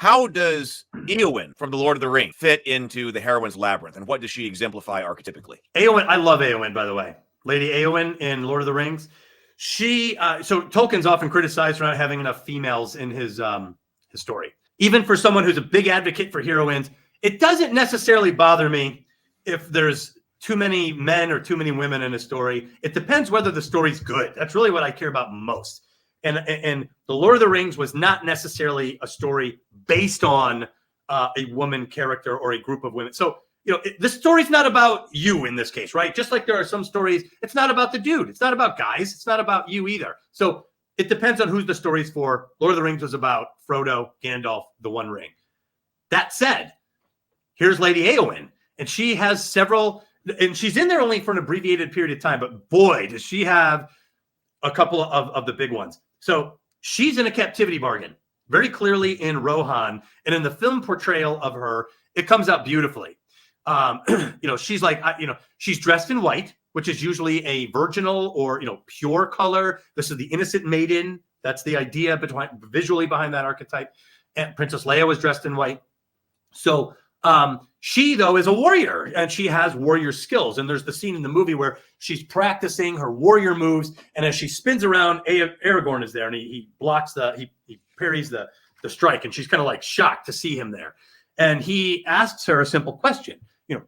how does Eowyn from The Lord of the Rings fit into the heroine's Labyrinth, and what does she exemplify archetypically? Eowyn, I love Eowyn, by the way. Lady Eowyn in Lord of the Rings. She, so Tolkien's often criticized for not having enough females in his story. Even for someone who's a big advocate for heroines, it doesn't necessarily bother me if there's too many men or too many women in a story. It depends whether the story's good. That's really what I care about most. And The Lord of the Rings was not necessarily a story based on a woman character or a group of women. So, this story's not about you in this case, right? Just like there are some stories, it's not about the dude. It's not about guys. It's not about you either. So it depends on who's the story's for. Lord of the Rings was about Frodo, Gandalf, the One Ring. That said, here's Lady Eowyn, and she has several, and she's in there only for an abbreviated period of time, but boy, does she have a couple of the big ones. So she's in a captivity bargain, very clearly in Rohan, and in the film portrayal of her, it comes out beautifully. She's like, she's dressed in white, which is usually a virginal or, pure color. This is the innocent maiden. That's the idea visually behind that archetype. And Princess Leia was dressed in white. So she, though, is a warrior, and she has warrior skills. And there's the scene in the movie where she's practicing her warrior moves. And as she spins around, Aragorn is there, and he blocks he parries the strike. And she's kind of like shocked to see him there. And he asks her a simple question.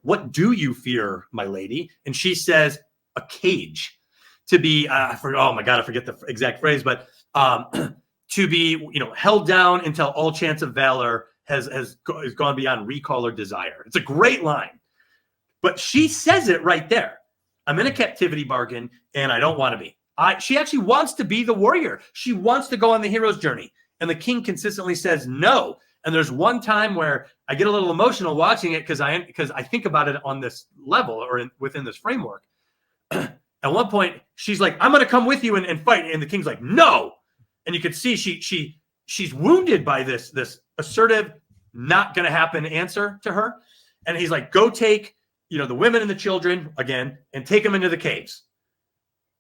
What do you fear, my lady? And she says, a cage. To be, oh my God, I forget the exact phrase, but to be, held down until all chance of valor has gone beyond recall or desire. It's a great line. But she says it right there. I'm in a captivity bargain, and I don't want to be. She actually wants to be the warrior. She wants to go on the hero's journey. And the king consistently says no. And there's one time where I get a little emotional watching it because I think about it on this level or within this framework. At one point, she's like, "I'm going to come with you and fight," and the king's like, "No." And you can see she's wounded by this assertive, not going to happen answer to her. And he's like, "Go take the women and the children again and take them into the caves.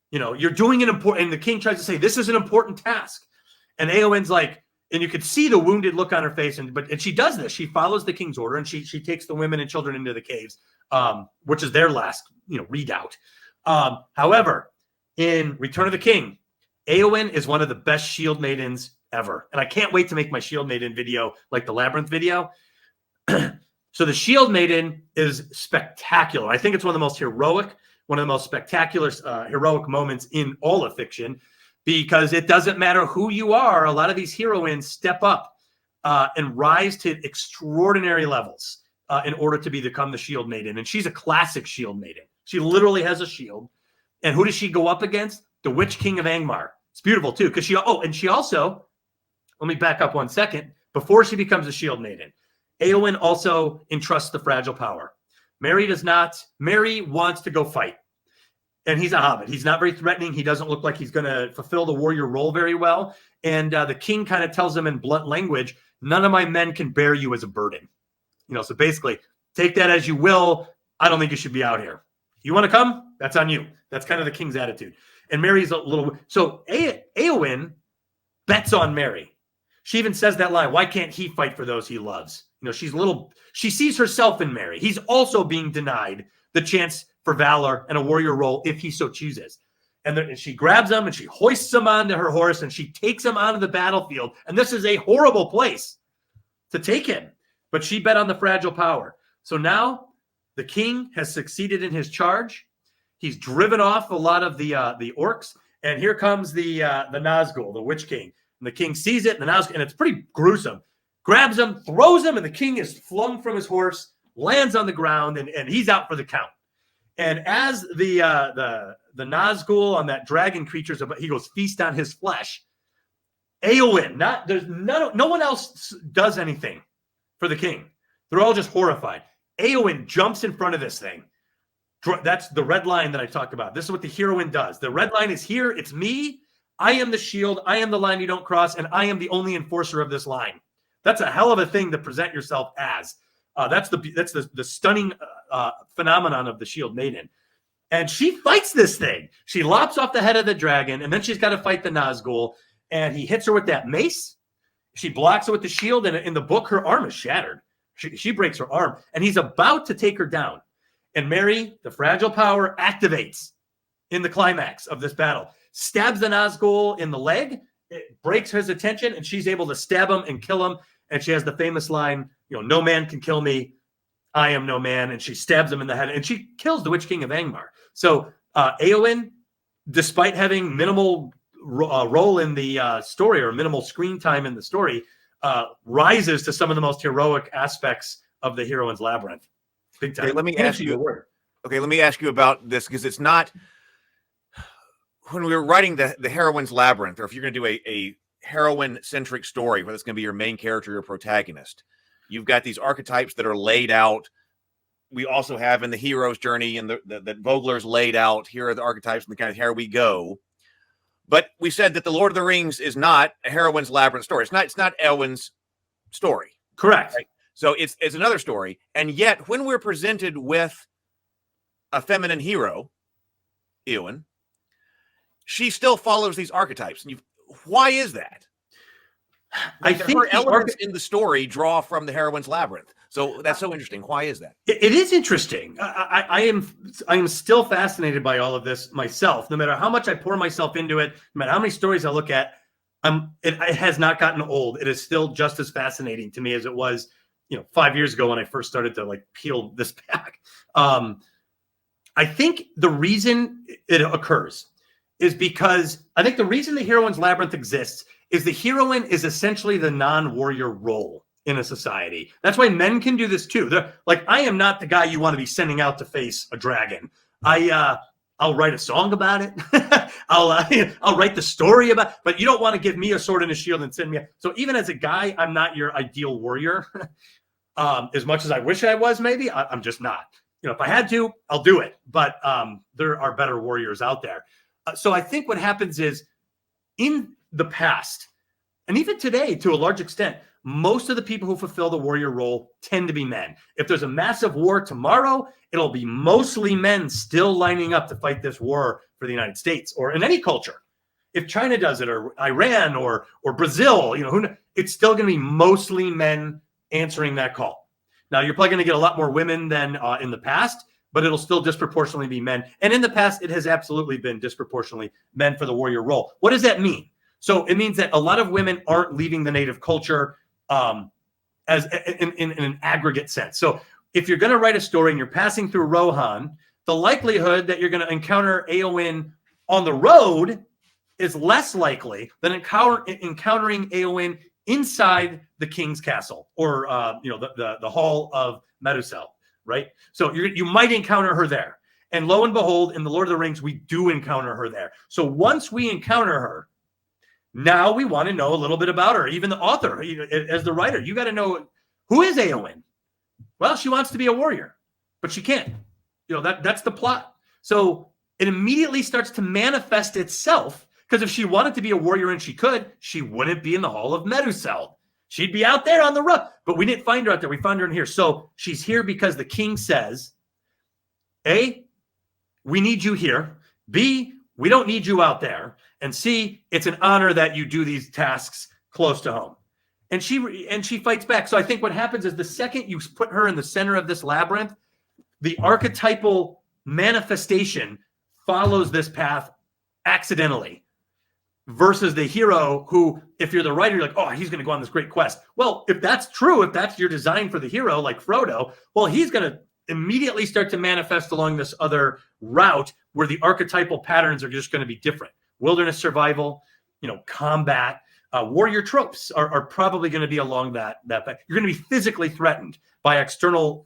You're doing an important." And the king tries to say, "This is an important task," and Eowyn's like. And you could see the wounded look on her face, and she does this. She follows the king's order, and she takes the women and children into the caves, which is their last redoubt. However, in Return of the King, Eowyn is one of the best shield maidens ever, and I can't wait to make my shield maiden video like the Labyrinth video. So the shield maiden is spectacular. I think it's one of the most heroic, one of the most spectacular heroic moments in all of fiction. Because it doesn't matter who you are, a lot of these heroines step up and rise to extraordinary levels in order to become the shield maiden. And she's a classic shield maiden. She literally has a shield. And who does she go up against? The Witch King of Angmar. It's beautiful, too. Because she also, let me back up 1 second. Before she becomes a shield maiden, Eowyn also entrusts the fragile power. Merry does not. Merry wants to go fight. And he's a hobbit. He's not very threatening. He doesn't look like he's going to fulfill the warrior role very well. And the king kind of tells him in blunt language, "None of my men can bear you as a burden." So basically, take that as you will. I don't think you should be out here. You want to come? That's on you. That's kind of the king's attitude. And Mary's a little... So Eowyn bets on Merry. She even says that line, "Why can't he fight for those he loves?" She sees herself in Merry. He's also being denied the chance for valor and a warrior role if he so chooses. And she grabs him and she hoists him onto her horse and she takes him onto the battlefield. And this is a horrible place to take him. But she bet on the fragile power. So now the king has succeeded in his charge. He's driven off a lot of the orcs. And here comes the Nazgul, the Witch King. And the king sees it, and it's pretty gruesome. Grabs him, throws him, and the king is flung from his horse, lands on the ground, and he's out for the count. And as the Nazgul on that dragon creature's about, he goes feast on his flesh. Eowyn, no one else does anything for the king. They're all just horrified. Eowyn jumps in front of this thing. That's the red line that I talked about. This is what the heroine does. The red line is here. It's me. I am the shield. I am the line you don't cross, and I am the only enforcer of this line. That's a hell of a thing to present yourself as. That's the stunning phenomenon of the shield maiden. And she fights this thing. She lops off the head of the dragon, and then she's got to fight the Nazgul. And he hits her with that mace. She blocks it with the shield, and in the book, her arm is shattered. She breaks her arm, and he's about to take her down. And Mary, the fragile power, activates in the climax of this battle, stabs the Nazgul in the leg, it breaks his attention, and she's able to stab him and kill him. And she has the famous line, no man can kill me. I am no man. And she stabs him in the head, and she kills the Witch King of Angmar. So Eowyn, despite having minimal role in the story or minimal screen time in the story, rises to some of the most heroic aspects of the Heroine's Labyrinth. Big time. Okay, let me ask you about this, because it's not, when we were writing the Heroine's Labyrinth, or if you're going to do a heroine-centric story where that's going to be your main character or protagonist, you've got these archetypes that are laid out. We also have in the hero's journey, and that Vogler's laid out, here are the archetypes, and the kind of here we go. But we said that the Lord of the Rings is not a Heroine's Labyrinth story. It's not Eowyn's story. Correct. Right? So it's another story. And yet, when we're presented with a feminine hero, Eowyn, she still follows these archetypes. And why is that? I think her elements in the story draw from the Heroine's Labyrinth. So that's so interesting. Why is that? It is interesting. I am still fascinated by all of this myself. No matter how much I pour myself into it, no matter how many stories I look at, it has not gotten old. It is still just as fascinating to me as it was, 5 years ago when I first started to peel this back. I think the reason it occurs is because I think the reason the Heroine's Labyrinth exists is the heroine is essentially the non-warrior role in a society. That's why men can do this too. They're I am not the guy you want to be sending out to face a dragon. I'll write a song about it. I'll write the story about it, but you don't want to give me a sword and a shield and send me. So even as a guy, I'm not your ideal warrior. As much as I wish I was, maybe I'm just not. If I had to, I'll do it. But there are better warriors out there. So I think what happens is in the past, and even today to a large extent, most of the people who fulfill the warrior role tend to be men. If there's a massive war tomorrow, it'll be mostly men still lining up to fight this war for the United States or in any culture. If China does it, or Iran, or Brazil, it's still going to be mostly men answering that call. Now, you're probably going to get a lot more women than in the past, but it'll still disproportionately be men. And in the past, it has absolutely been disproportionately men for the warrior role. What does that mean? So it means that a lot of women aren't leaving the native culture as in an aggregate sense. So if you're going to write a story and you're passing through Rohan, the likelihood that you're going to encounter Eowyn on the road is less likely than encountering Eowyn inside the king's castle or the hall of Medusel, right? So you might encounter her there. And lo and behold, in the Lord of the Rings, we do encounter her there. So once we encounter her, now we want to know a little bit about her. Even the author, as the writer, you got to know, who is Eowyn? Well, she wants to be a warrior, but she can't. That's the plot. So it immediately starts to manifest itself, because if she wanted to be a warrior and she could, she wouldn't be in the Hall of Medusel. She'd be out there on the road. But we didn't find her out there. We found her in here. So she's here because the king says, A, we need you here. B, we don't need you out there. And C, it's an honor that you do these tasks close to home. And she fights back. So I think what happens is the second you put her in the center of this labyrinth, the archetypal manifestation follows this path accidentally, versus the hero who, if you're the writer, you're like, oh, he's going to go on this great quest. Well, if that's true, if that's your design for the hero, like Frodo, well, he's going to immediately start to manifest along this other route where the archetypal patterns are just going to be different. Wilderness survival, combat, warrior tropes are probably going to be along that path. You're going to be physically threatened by external,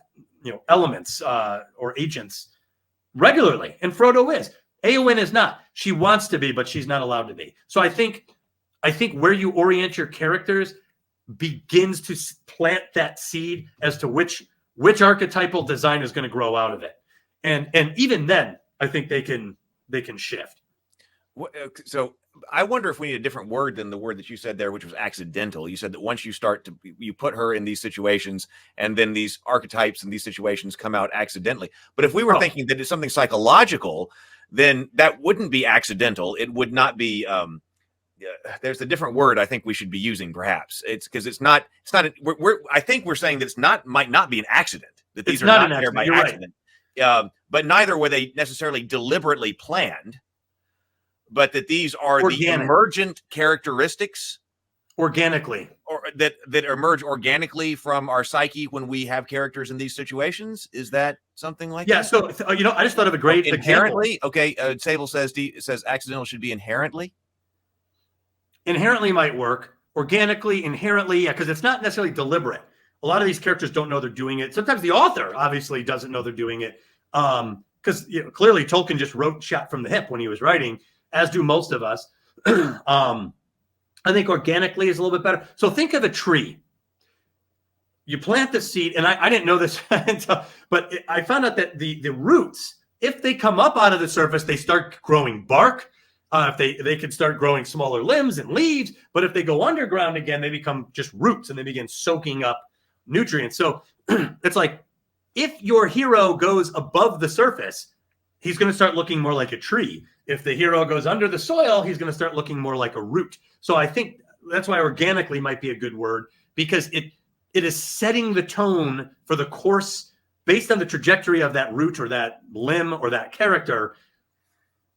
elements or agents regularly, and Frodo is. Eowyn is not. She wants to be, but she's not allowed to be. So I think where you orient your characters begins to plant that seed as to which archetypal design is going to grow out of it, and even then, I think they can shift. So I wonder if we need a different word than the word that you said there, which was accidental. You said that once you put her in these situations, and then these archetypes and these situations come out accidentally. But if we were thinking that it's something psychological, then that wouldn't be accidental. It would not be there's a different word I think we should be using. Perhaps it's because it's not. I think we're saying that might not be an accident. That these It's are not not an there by accident. You're accident. But neither were they necessarily deliberately planned. But that these are the emergent characteristics organically, or that emerge organically from our psyche when we have characters in these situations. Is that something like that? So I just thought of a great inherently example. Okay, Sable says accidental should be inherently. Inherently might work. Organically, inherently, yeah, because it's not necessarily deliberate. A lot of these characters don't know they're doing it. Sometimes the author obviously doesn't know they're doing it, because clearly Tolkien just wrote shot from the hip when he was writing, as do most of us. I think organically is a little bit better. So think of a tree. You plant the seed, and I didn't know this, but I found out that the roots, if they come up out of the surface, they start growing bark. If they could start growing smaller limbs and leaves, but if they go underground again, they become just roots and they begin soaking up nutrients. So it's like if your hero goes above the surface, he's going to start looking more like a tree. If the hero goes under the soil, he's going to start looking more like a root. So I think that's why organically might be a good word, because it is setting the tone for the course based on the trajectory of that root or that limb or that character.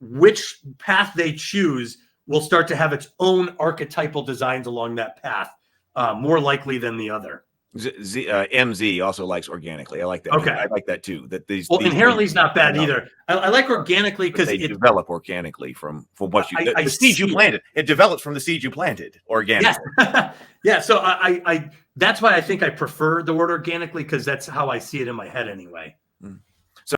Which path they choose will start to have its own archetypal designs along that path, more likely than the other. MZ also likes organically. I like that. Okay, I like that too. That these inherently is not bad either. I like organically because they develop organically from what you the seed you planted. It develops from the seed you planted organically. Yeah. So I that's why I think I prefer the word organically, because that's how I see it in my head anyway.